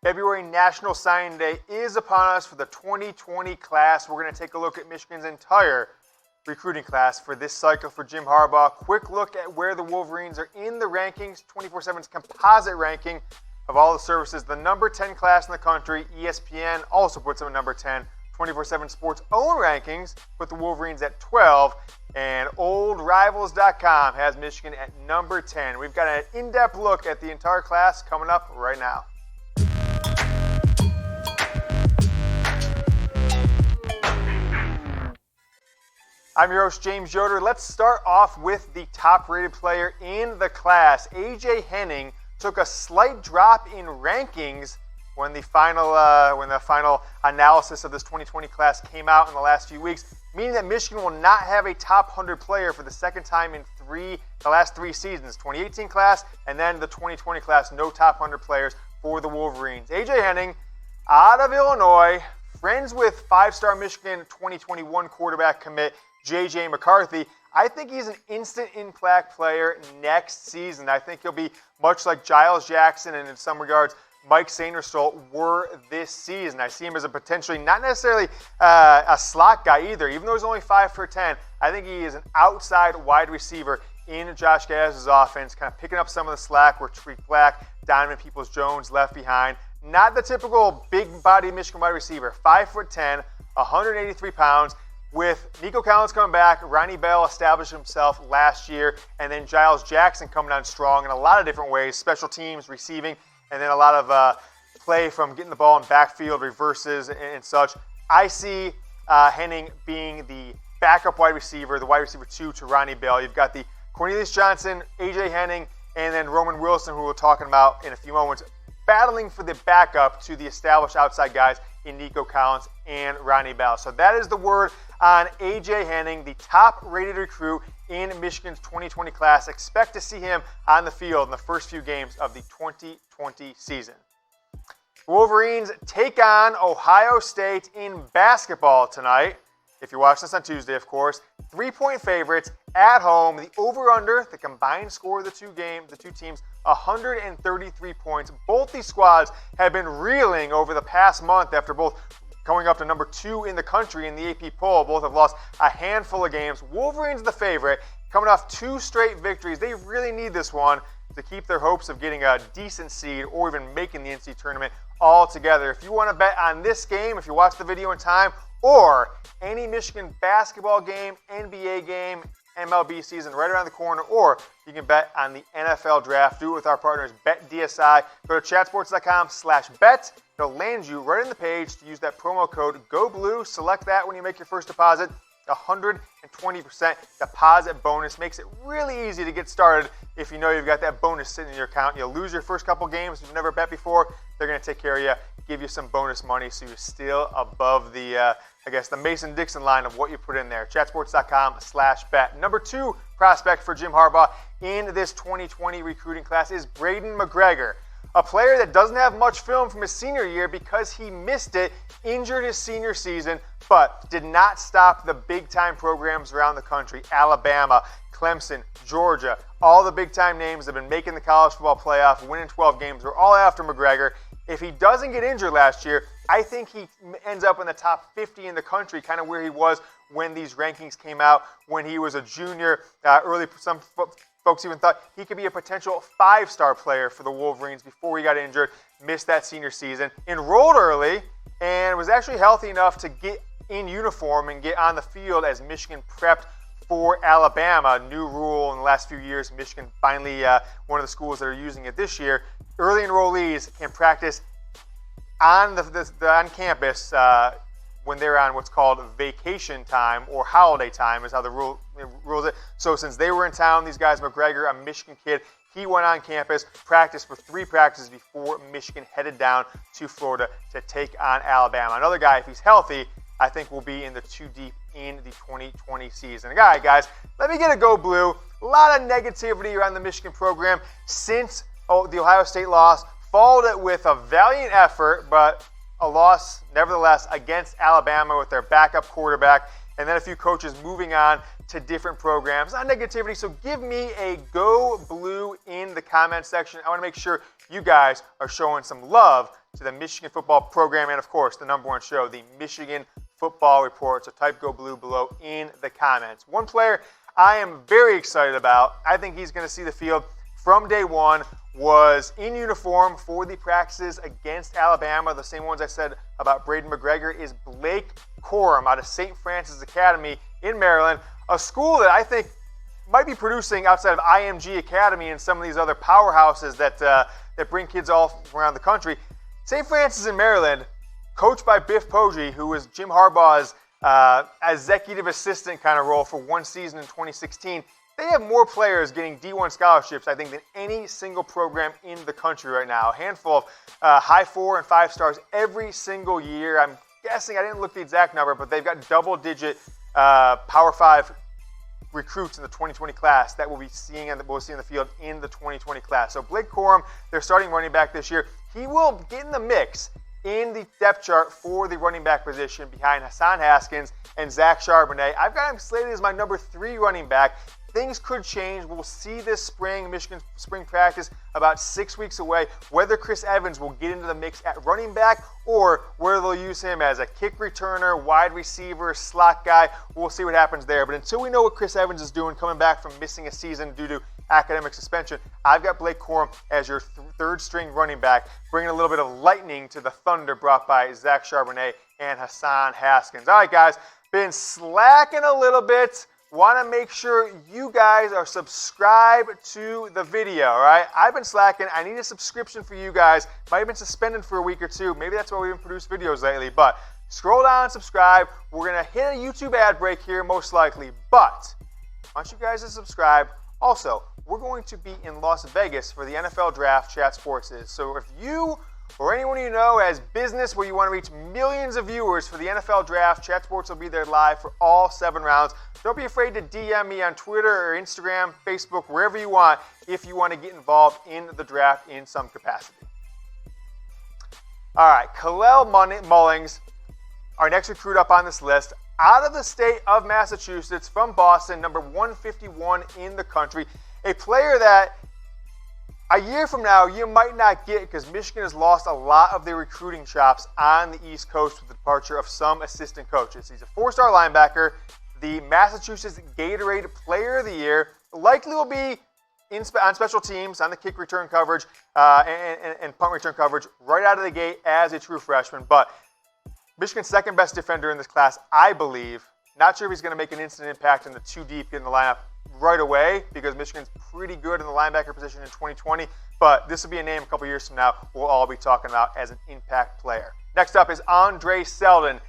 February National Signing Day is upon us for the 2020 class. We're going to take a look at Michigan's entire recruiting class for this cycle for Jim Harbaugh. Quick look at where the Wolverines are in the rankings, 24/7's composite ranking of all the services. The number 10 class in the country, ESPN also puts them at number 10. 24/7 Sports' own rankings put the Wolverines at 12, and OldRivals.com has Michigan at number 10. We've got an in-depth look at the entire class coming up right now. I'm your host, James Yoder. Let's start off with the top-rated player in the class. A.J. Henning took a slight drop in rankings when the final analysis of this 2020 class came out in the last few weeks, meaning that Michigan will not have a top 100 player for the second time in the last three seasons. 2018 class and then the 2020 class, no top 100 players for the Wolverines. A.J. Henning, out of Illinois, friends with five-star Michigan 2021 quarterback commit J.J. McCarthy. I think he's an instant impact player next season. I think he'll be much like Giles Jackson and in some regards Mike Sainristil were this season. I see him as a potentially not necessarily a slot guy either. Even though he's only 5'10", I think he is an outside wide receiver in Josh Gattis' offense, kind of picking up some of the slack where Tariq Black, Donovan Peoples-Jones left behind. Not the typical big-body Michigan wide receiver. 5'10", 183 pounds. With Nico Collins coming back, Ronnie Bell established himself last year, and then Giles Jackson coming on strong in a lot of different ways, special teams, receiving, and then a lot of play from getting the ball in backfield, reverses, and such. I see Henning being the backup wide receiver, the wide receiver 2 to Ronnie Bell. You've got the Cornelius Johnson, A.J. Henning, and then Roman Wilson, who we're talking about in a few moments, battling for the backup to the established outside guys in Nico Collins and Ronnie Bell. So that is the word on A.J. Henning, the top-rated recruit in Michigan's 2020 class. Expect to see him on the field in the first few games of the 2020 season. Wolverines take on Ohio State in basketball tonight. If you're watching this on Tuesday, of course. 3-point favorites at home. The over-under, the combined score of the two teams, 133 points. Both these squads have been reeling over the past month after both going up to number 2 in the country in the AP poll. Both have lost a handful of games. Wolverines the favorite, coming off 2 straight victories. They really need this one to keep their hopes of getting a decent seed or even making the NCAA tournament all together. If you want to bet on this game, if you watch the video in time, or any Michigan basketball game, NBA game, MLB season right around the corner, or you can bet on the NFL draft. Do it with our partners, BetDSI. Go to chatsports.com/bet. It'll land you right on the page to use that promo code GOBLUE. Select that when you make your first deposit. 120% deposit bonus. Makes it really easy to get started if you know you've got that bonus sitting in your account. You'll lose your first couple games if you've never bet before. They're going to take care of you, give you some bonus money so you're still above the the Mason-Dixon line of what you put in there. Chatsports.com/bet. Number 2 prospect for Jim Harbaugh in this 2020 recruiting class is Braiden McGregor, a player that doesn't have much film from his senior year because he missed it, injured his senior season, but did not stop the big-time programs around the country. Alabama, Clemson, Georgia, all the big-time names that have been making the college football playoff, winning 12 games. They're all after McGregor. If he doesn't get injured last year, I think he ends up in the top 50 in the country, kind of where he was when these rankings came out when he was a junior. Some folks even thought he could be a potential 5-star player for the Wolverines before he got injured, missed that senior season, enrolled early, and was actually healthy enough to get in uniform and get on the field as Michigan prepped for Alabama. New rule in the last few years. Michigan finally one of the schools that are using it this year. Early enrollees can practice on campus when they're on what's called vacation time or holiday time is how the rules it. So since they were in town, these guys, McGregor, a Michigan kid, he went on campus, practiced for 3 practices before Michigan headed down to Florida to take on Alabama. Another guy, if he's healthy, I think will be in the 2 deep in the 2020 season. All right, guys, let me get a go blue. A lot of negativity around the Michigan program since the Ohio State loss. Followed it with a valiant effort, but a loss, nevertheless, against Alabama with their backup quarterback, and then a few coaches moving on to different programs. Not negativity, so give me a go blue in the comment section. I want to make sure you guys are showing some love to the Michigan football program and, of course, the #1 show, the Michigan Football Report. So type Go Blue below in the comments. One player I am very excited about, I think he's going to see the field from day one, was in uniform for the practices against Alabama. The same ones I said about Braiden McGregor is Blake Corum out of St. Francis Academy in Maryland, a school that I think might be producing outside of IMG Academy and some of these other powerhouses that bring kids all around the country. St. Francis in Maryland, coached by Biff Poggi, who was Jim Harbaugh's executive assistant kind of role for one season in 2016. They have more players getting D1 scholarships, I think, than any single program in the country right now. A handful of high 4 and 5 stars every single year. I'm guessing, I didn't look the exact number, but they've got double-digit Power 5 recruits in the 2020 class that we'll see in the field in the 2020 class. So Blake Corum, their starting running back this year, he will get in the mix in the depth chart for the running back position behind Hassan Haskins and Zach Charbonnet. I've got him slated as my #3 running back. Things could change. We'll see this spring, Michigan spring practice, about 6 weeks away, whether Chris Evans will get into the mix at running back or whether they'll use him as a kick returner, wide receiver, slot guy. We'll see what happens there. But until we know what Chris Evans is doing, coming back from missing a season due to academic suspension, I've got Blake Corum as your third-string running back, bringing a little bit of lightning to the thunder brought by Zach Charbonnet and Hassan Haskins. All right, guys, been slacking a little bit. Want to make sure you guys are subscribed to the video, all right? I've been slacking. I need a subscription for you guys. Might have been suspended for a week or two. Maybe that's why we haven't produced videos lately. But scroll down and subscribe. We're going to hit a YouTube ad break here, most likely. But I want you guys to subscribe. Also, we're going to be in Las Vegas for the NFL Draft. Chat Sports is. So if you or anyone you know has business where you want to reach millions of viewers for the NFL Draft, Chat Sports will be there live for all 7 rounds. Don't be afraid to DM me on Twitter or Instagram, Facebook, wherever you want, if you want to get involved in the draft in some capacity. All right, Kalel Mullings, our next recruit up on this list, out of the state of Massachusetts, from Boston, #151 in the country, a player that a year from now, you might not get, because Michigan has lost a lot of their recruiting chops on the East Coast with the departure of some assistant coaches. He's a 4-star linebacker, the Massachusetts Gatorade Player of the Year, likely will be on special teams, on the kick return coverage and punt return coverage right out of the gate as a true freshman. But Michigan's second best defender in this class, I believe. Not sure if he's going to make an instant impact in the 2 deep in the lineup right away, because Michigan's pretty good in the linebacker position in 2020, but this will be a name a couple years from now we'll all be talking about as an impact player. Next up is Andre Seldon.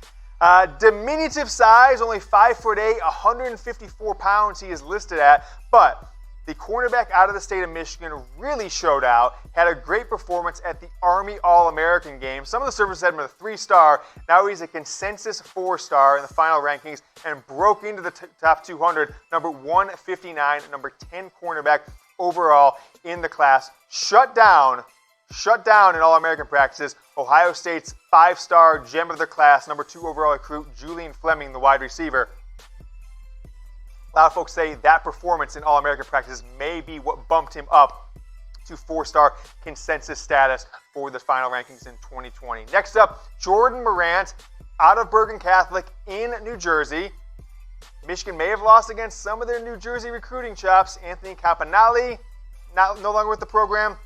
Diminutive size, only 5'8", 154 pounds he is listed at, but the cornerback out of the state of Michigan really showed out, had a great performance at the Army All-American game. Some of the surface had him a 3-star. Now he's a consensus 4-star in the final rankings and broke into the top 200, #159, #10 cornerback overall in the class. Shut down in All-American practices Ohio State's 5-star gem of their class, #2 overall recruit, Julian Fleming, the wide receiver. A lot of folks say that performance in All-American practices may be what bumped him up to 4-star consensus status for the final rankings in 2020. Next up, Jordan Morant, out of Bergen Catholic in New Jersey. Michigan may have lost against some of their New Jersey recruiting chops. Anthony Campanale, no longer with the program.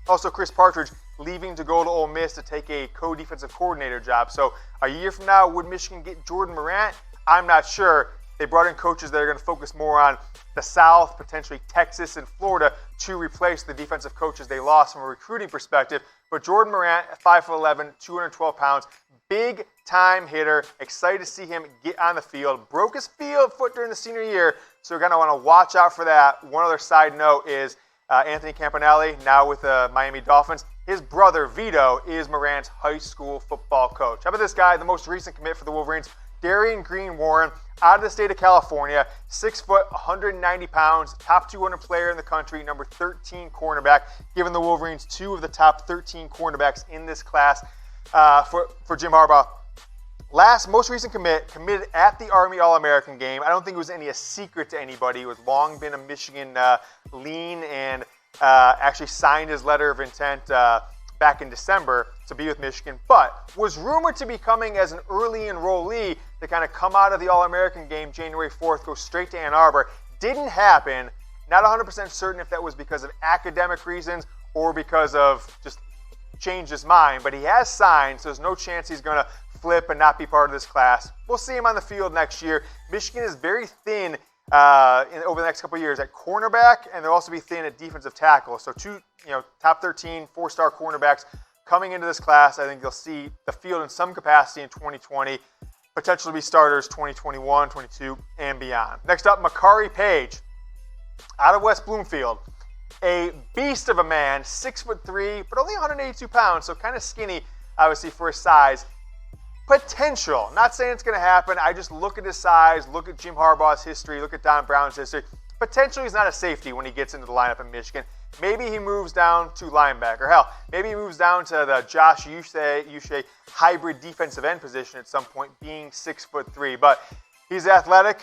Also, Chris Partridge leaving to go to Ole Miss to take a co-defensive coordinator job. So a year from now, would Michigan get Jordan Morant? I'm not sure. They brought in coaches that are going to focus more on the South, potentially Texas and Florida, to replace the defensive coaches they lost from a recruiting perspective. But Jordan Morant, 5'11", 212 pounds, big-time hitter. Excited to see him get on the field. Broke his foot during the senior year, so you're going to want to watch out for that. One other side note is Anthony Campanale, now with the Miami Dolphins. His brother, Vito, is Morant's high school football coach. How about this guy, the most recent commit for the Wolverines? Darion Green-Warren, out of the state of California, 6 foot, 190 pounds, top 200 player in the country, #13 cornerback, giving the Wolverines 2 of the top 13 cornerbacks in this class for Jim Harbaugh. Most recent committed at the Army All-American game. I don't think it was a secret to anybody. It was long been a Michigan lean and actually signed his letter of intent back in December to be with Michigan, but was rumored to be coming as an early enrollee to kind of come out of the All-American game January 4th, go straight to Ann Arbor. Didn't happen. Not 100% certain if that was because of academic reasons or because of just changed his mind, but he has signed, so there's no chance he's going to flip and not be part of this class. We'll see him on the field next year. Michigan is very thin over the next couple of years at cornerback, and they'll also be thin at defensive tackle. So two, top 13, 4-star cornerbacks coming into this class. I think you'll see the field in some capacity in 2020, potentially be starters 2021, 22, and beyond. Next up, Makari Paige, out of West Bloomfield. A beast of a man, 6'3", but only 182 pounds, so kind of skinny, obviously, for his size. Potential. Not saying it's going to happen. I just look at his size, look at Jim Harbaugh's history, look at Don Brown's history. Potentially he's not a safety when he gets into the lineup in Michigan. Maybe he moves down to linebacker. Hell, maybe he moves down to the Josh Uche hybrid defensive end position at some point, being 6'3". But he's athletic.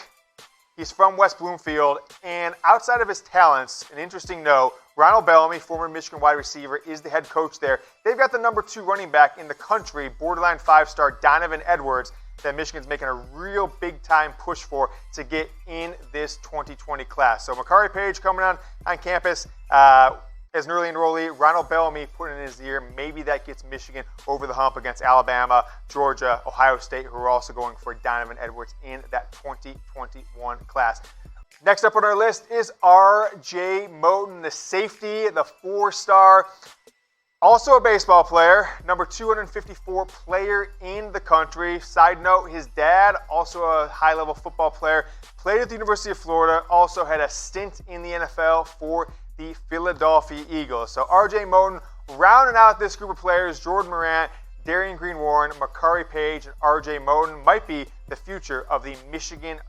He's from West Bloomfield, and outside of his talents, an interesting note, Ronald Bellamy, former Michigan wide receiver, is the head coach there. They've got the number 2 running back in the country, borderline 5-star Donovan Edwards, that Michigan's making a real big-time push for to get in this 2020 class. So Makari Paige coming on campus as an early enrollee. Ronald Bellamy put in his ear. Maybe that gets Michigan over the hump against Alabama, Georgia, Ohio State, who are also going for Donovan Edwards in that 2021 class. Next up on our list is R.J. Moten, the safety, the 4-star. Also a baseball player, number 254 player in the country. Side note, his dad, also a high-level football player, played at the University of Florida, also had a stint in the NFL for the Philadelphia Eagles. So R.J. Moten rounding out this group of players. Jordan Morant, Darion Green-Warren, Makari Paige, and R.J. Moten might be the future of the Michigan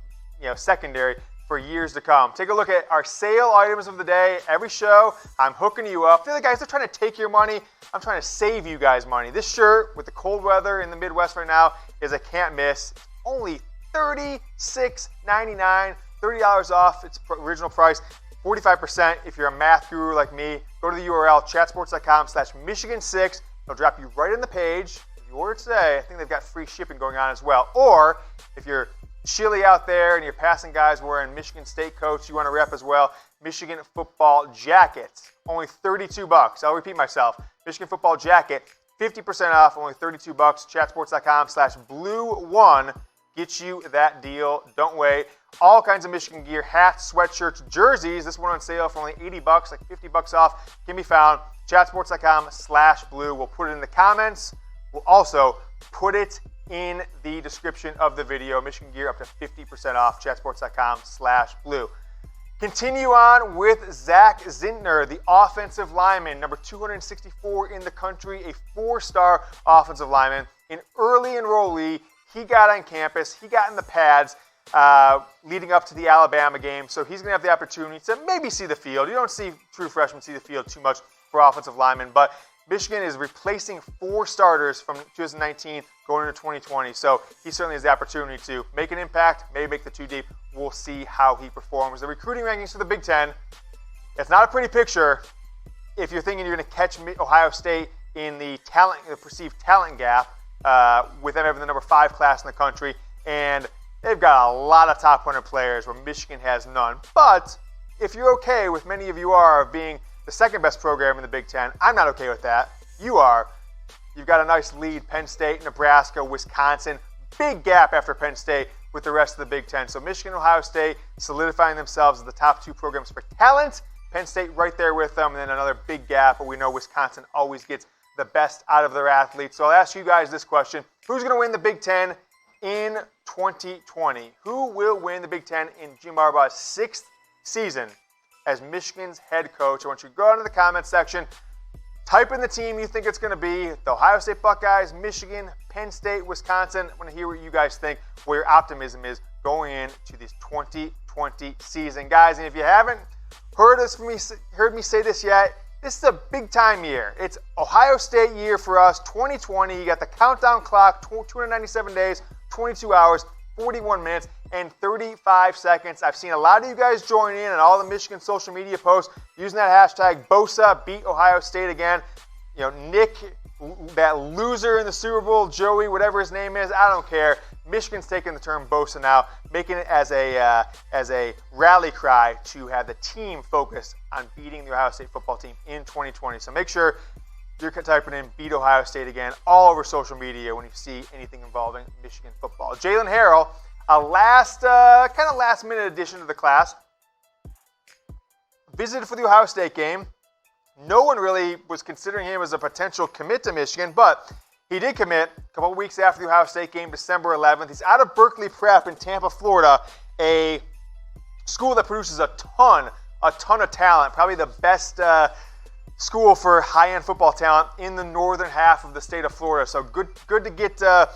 secondary for years to come. Take a look at our sale items of the day. Every show, I'm hooking you up. The other guys, they're trying to take your money. I'm trying to save you guys money. This shirt, with the cold weather in the Midwest right now, is a can't miss. It's only $36.99, $30 off its original price, 45% if you're a math guru like me. Go to the URL, chatsports.com/Michigan6. It'll drop you right in the page. If you order today, I think they've got free shipping going on as well. Or if you're chilly out there and you're passing guys wearing Michigan State coats you want to rep as well, Michigan football jackets, only $32. I'll repeat myself. Michigan football jacket, 50% off, only $32. Chatsports.com/blue1 gets you that deal. Don't wait. All kinds of Michigan gear, hats, sweatshirts, jerseys. This one on sale for only $80, like $50 off. Can be found. Chatsports.com/blue. We'll put it in the comments. We'll also put it in the description of the video. Michigan gear up to 50% off. Chatsports.com/blue. Continue on with Zak Zinter, the offensive lineman, number 264 in the country, a 4-star offensive lineman, an early enrollee. He got on campus. He got in the pads leading up to the Alabama game, so he's going to have the opportunity to maybe see the field. You don't see true freshmen see the field too much for offensive linemen, but Michigan is replacing 4 starters from 2019 going into 2020, so he certainly has the opportunity to make an impact, maybe make the 2 deep. We'll see how he performs. The recruiting rankings for the Big Ten, it's not a pretty picture if you're thinking you're going to catch Ohio State in the perceived talent gap with them having the number 5 class in the country, and they've got a lot of top 100 players where Michigan has none. But if you're okay with many of you are of being the second best program in the Big Ten, I'm not okay with that. You are. You've got a nice lead, Penn State, Nebraska, Wisconsin. Big gap after Penn State with the rest of the Big Ten. So Michigan and Ohio State solidifying themselves as the top 2 programs for talent. Penn State right there with them, and then another big gap, but we know Wisconsin always gets the best out of their athletes. So I'll ask you guys this question. Who's going to win the Big Ten in 2020? Who will win the Big Ten in Jim Harbaugh's 6th season as Michigan's head coach? I want you to go out into the comments section. Type in the team you think it's going to be. The Ohio State Buckeyes, Michigan, Penn State, Wisconsin. I want to hear what you guys think, where your optimism is going into this 2020 season. Guys, and if you haven't heard me say this yet, this is a big-time year. It's Ohio State year for us, 2020. You got the countdown clock, 297 days, 22 hours, 41 minutes. and 35 seconds. I've seen a lot of you guys join in on all the Michigan social media posts using that hashtag Bosa beat Ohio State again. Nick, that loser in the Super Bowl, Joey, whatever his name is, I don't care. Michigan's taking the term Bosa now, making it as a rally cry to have the team focus on beating the Ohio State football team in 2020. So make sure you're typing in beat Ohio State again all over social media when you see anything involving Michigan football. Jaylen Harrell, a last minute addition to the class, visited for the Ohio State game. No one really was considering him as a potential commit to Michigan, but he did commit a couple of weeks after the Ohio State game, December 11th. He's out of Berkeley Prep in Tampa, Florida, a school that produces a ton of talent, probably the best school for high-end football talent in the northern half of the state of Florida. So good to get a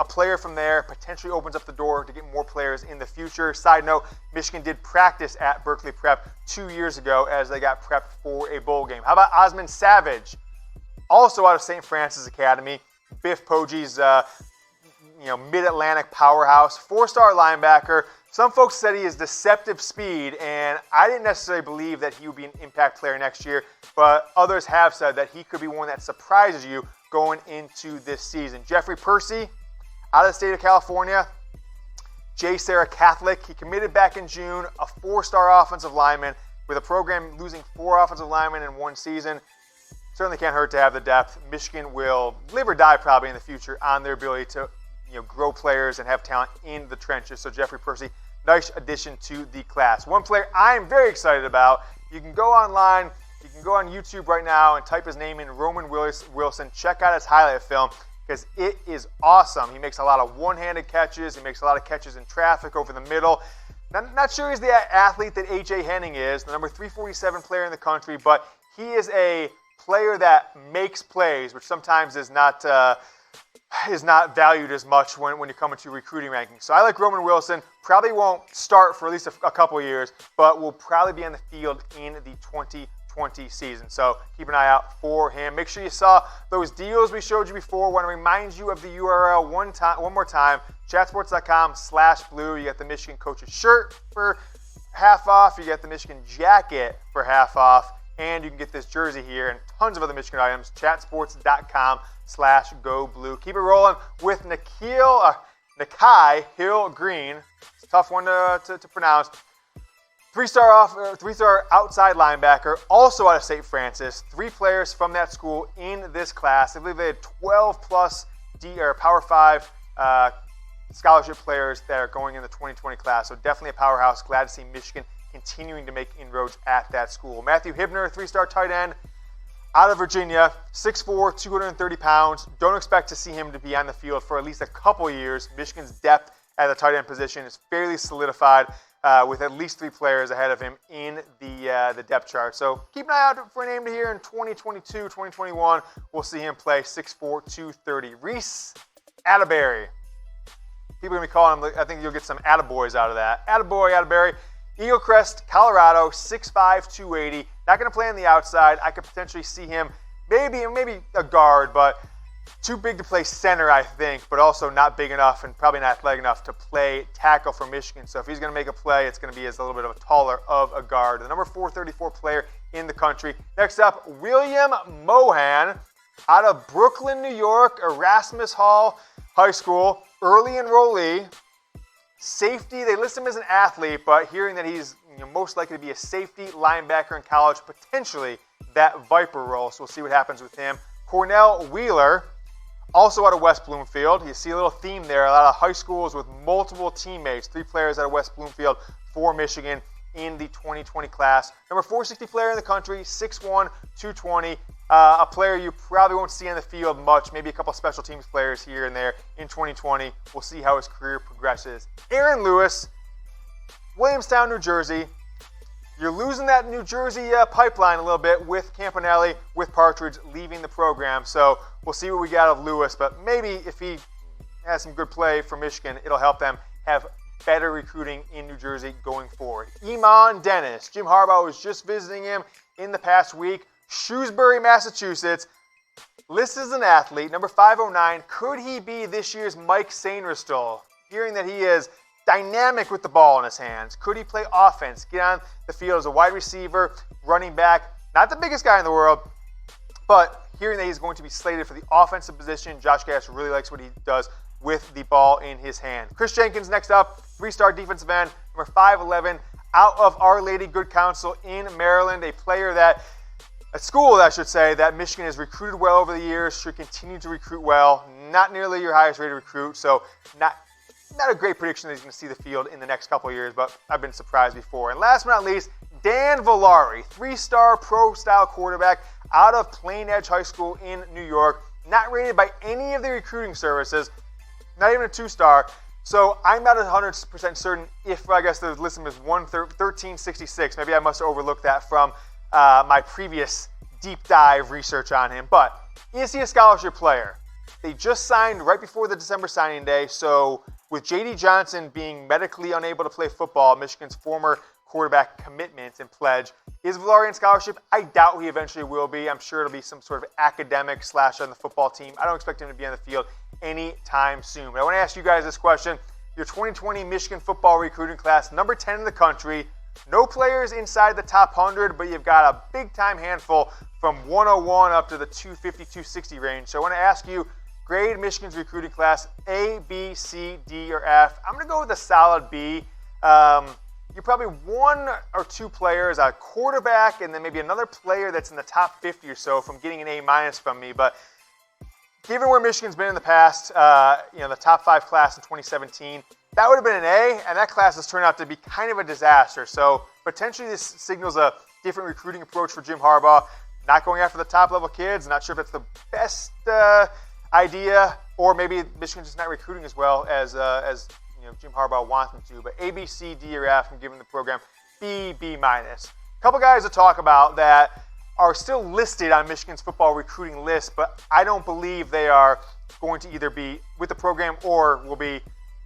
player from there. Potentially opens up the door to get more players in the future. Side note, Michigan did practice at Berkeley Prep 2 years ago as they got prepped for a bowl game. How about Osman Savage? Also out of St. Francis Academy, Biff Poggi's Mid-Atlantic powerhouse, 4-star linebacker. Some folks said he has deceptive speed, and I didn't necessarily believe that he would be an impact player next year, but others have said that he could be one that surprises you going into this season. Jeffrey Persi, out of the state of California, J. Sarah Catholic. He committed back in June, a 4-star offensive lineman. With a program losing 4 offensive linemen in one season, certainly can't hurt to have the depth. Michigan will live or die probably in the future on their ability to grow players and have talent in the trenches. So Jeffrey Persi, nice addition to the class. One player I'm very excited about, you can go online, you can go on YouTube right now and type his name in, Roman Wilson. Check out his highlight film because it is awesome. He makes a lot of one-handed catches. He makes a lot of catches in traffic over the middle. Not sure he's the athlete that A.J. Henning is, the number 347 player in the country, but he is a player that makes plays, which sometimes is not valued as much when you're coming to recruiting rankings. So I like Roman Wilson. Probably won't start for at least a couple years, but will probably be on the field in the 2020 season. So keep an eye out for him. Make sure you saw those deals we showed you before. Want to remind you of the URL one more time, chatsports.com/blue. You got the Michigan coach's shirt for half off. You got the Michigan jacket for half off. And you can get this jersey here and tons of other Michigan items, chatsports.com/go blue. Keep it rolling with Nikhai Hill-Green. It's a tough one to pronounce. 3-star outside linebacker, also out of St. Francis. 3 players from that school in this class. I believe they had 12-plus Power 5 scholarship players that are going in the 2020 class. So definitely a powerhouse. Glad to see Michigan continuing to make inroads at that school. Matthew Hibner, 3-star tight end, out of Virginia, 6'4", 230 pounds. Don't expect to see him to be on the field for at least a couple years. Michigan's depth at the tight end position is fairly solidified with at least 3 players ahead of him in the depth chart. So keep an eye out for a name to hear in 2022, 2021. We'll see him play 6'4", 230. Reece Atteberry. People are going to be calling him, I think you'll get some attaboys out of that. Attaboy, Atteberry. Eagle Crest, Colorado, 6'5", 280. Not going to play on the outside. I could potentially see him maybe a guard, but too big to play center, I think, but also not big enough and probably not athletic enough to play tackle for Michigan. So if he's going to make a play, it's going to be as a little bit of a taller of a guard. The number 434 player in the country. Next up, William Mohan, out of Brooklyn, New York, Erasmus Hall High School, early enrollee. Safety, they list him as an athlete, but hearing that he's most likely to be a safety linebacker in college, potentially that Viper role. So we'll see what happens with him. Cornell Wheeler, also out of West Bloomfield. You see a little theme there. A lot of high schools with multiple teammates. 3 players out of West Bloomfield for Michigan in the 2020 class. Number 460 player in the country, 6'1", 220. A player you probably won't see on the field much, maybe a couple special teams players here and there in 2020. We'll see how his career progresses. Aaron Lewis, Williamstown, New Jersey. You're losing that New Jersey pipeline a little bit with Campanelli, with Partridge leaving the program. So we'll see what we got of Lewis, but maybe if he has some good play for Michigan, it'll help them have better recruiting in New Jersey going forward. Eamonn Dennis. Jim Harbaugh was just visiting him in the past week. Shrewsbury, Massachusetts. Listed as an athlete, number 509. Could he be this year's Mike Sainristil? Hearing that he is dynamic with the ball in his hands. Could he play offense, get on the field as a wide receiver, running back? Not the biggest guy in the world, but hearing that he's going to be slated for the offensive position, Josh Gattis really likes what he does with the ball in his hand. Kris Jenkins next up, 3-star defensive end, number 5'11", out of Our Lady Good Counsel in Maryland, a school, I should say, that Michigan has recruited well over the years, should continue to recruit well. Not nearly your highest rated recruit, so not a great prediction that he's going to see the field in the next couple of years, but I've been surprised before. And last but not least, Dan Villari, 3-star pro-style quarterback out of Plain Edge High School in New York, not rated by any of the recruiting services, not even a 2-star. So I'm not 100% certain if, I guess, the list was 1366. Maybe I must have overlooked that from my previous deep dive research on him. But is he a scholarship player? They just signed right before the December signing day. So with J.D. Johnson being medically unable to play football, Michigan's former quarterback commitment and pledge, is Villari on scholarship? I doubt he eventually will be. I'm sure it'll be some sort of academic / on the football team. I don't expect him to be on the field anytime soon. But I want to ask you guys this question. Your 2020 Michigan football recruiting class, number 10 in the country. No players inside the top 100, but you've got a big-time handful from 101 up to the 250, 260 range. So I want to ask you, grade Michigan's recruiting class, A, B, C, D, or F. I'm going to go with a solid B. You're probably 1 or 2 players, a quarterback, and then maybe another player that's in the top 50 or so from getting an A- from me. But given where Michigan's been in the past, the top 5 class in 2017, that would have been an A, and that class has turned out to be kind of a disaster. So potentially this signals a different recruiting approach for Jim Harbaugh, not going after the top-level kids. Not sure if that's the best idea, or maybe Michigan's just not recruiting as well as Jim Harbaugh wants them to. But A, B, C, D, or F, I'm giving the program B, B-. A couple guys to talk about that are still listed on Michigan's football recruiting list, but I don't believe they are going to either be with the program or will be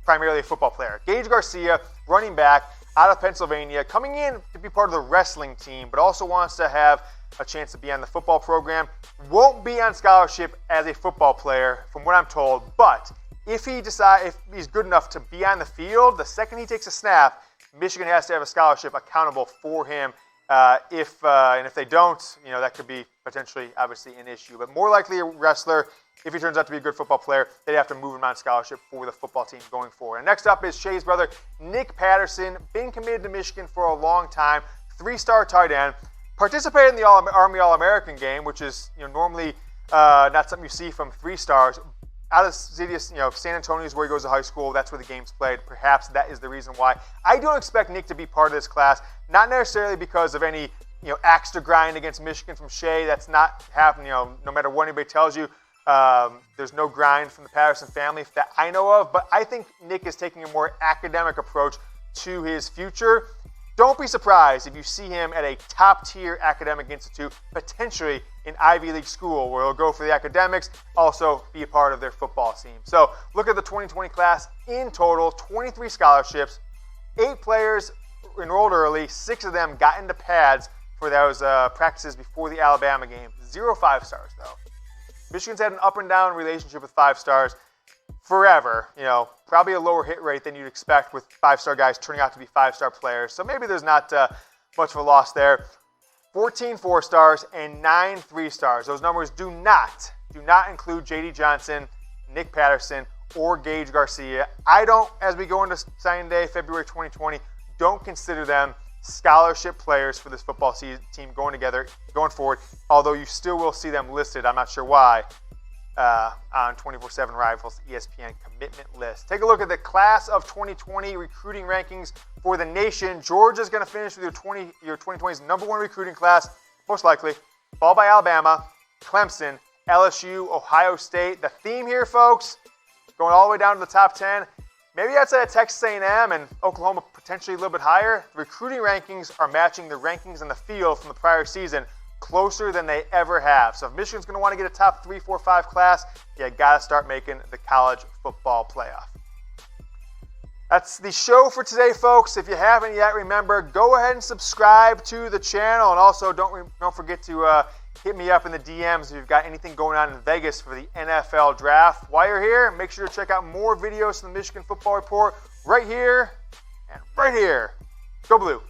primarily a football player. Gage Garcia, running back out of Pennsylvania, coming in to be part of the wrestling team, but also wants to have a chance to be on the football program. Won't be on scholarship as a football player, from what I'm told, but if he's good enough to be on the field, the second he takes a snap, Michigan has to have a scholarship accountable for him. If they don't, that could be potentially, obviously, an issue. But more likely a wrestler. If he turns out to be a good football player, they'd have to move him on scholarship for the football team going forward. And next up is Shea's brother, Nick Patterson, been committed to Michigan for a long time, 3-star tight end, participated in the Army All-American game, which is normally not something you see from 3-stars. Out of city, San Antonio is where he goes to high school. That's where the game's played. Perhaps that is the reason why. I don't expect Nick to be part of this class, not necessarily because of any axe to grind against Michigan from Shea. That's not happening. No matter what anybody tells you, there's no grind from the Patterson family that I know of. But I think Nick is taking a more academic approach to his future. Don't be surprised if you see him at a top-tier academic institute, potentially an Ivy League school, where he'll go for the academics, also be a part of their football team. So look at the 2020 class. In total, 23 scholarships, 8 players enrolled early, 6 of them got into pads for those practices before the Alabama game. 0 5-stars, though. Michigan's had an up-and-down relationship with 5-stars forever, probably a lower hit rate than you'd expect with 5-star guys turning out to be 5-star players. So maybe there's not much of a loss there. 14 4-stars and 9 3-stars. Those numbers do not include J.D. Johnson, Nick Patterson, or Gage Garcia. I don't, as we go into signing day, February 2020, don't consider them scholarship players for this football team going forward, although you still will see them listed, I'm not sure why, on 24/7 Rivals ESPN commitment list. Take a look at the class of 2020 recruiting rankings for the nation. Georgia's going to finish with your 2020's number 1 recruiting class, most likely, followed by Alabama, Clemson, LSU, Ohio State. The theme here, folks, going all the way down to the top 10, maybe outside of Texas A&M and Oklahoma potentially a little bit higher, the recruiting rankings are matching the rankings in the field from the prior season, closer than they ever have. So if Michigan's going to want to get a top 3, 4, 5 class, you got to start making the college football playoff. That's the show for today, folks. If you haven't yet, remember, go ahead and subscribe to the channel. And also, don't forget to hit me up in the DMs if you've got anything going on in Vegas for the NFL draft. While you're here, make sure to check out more videos from the Michigan Football Report right here and right here. Go Blue.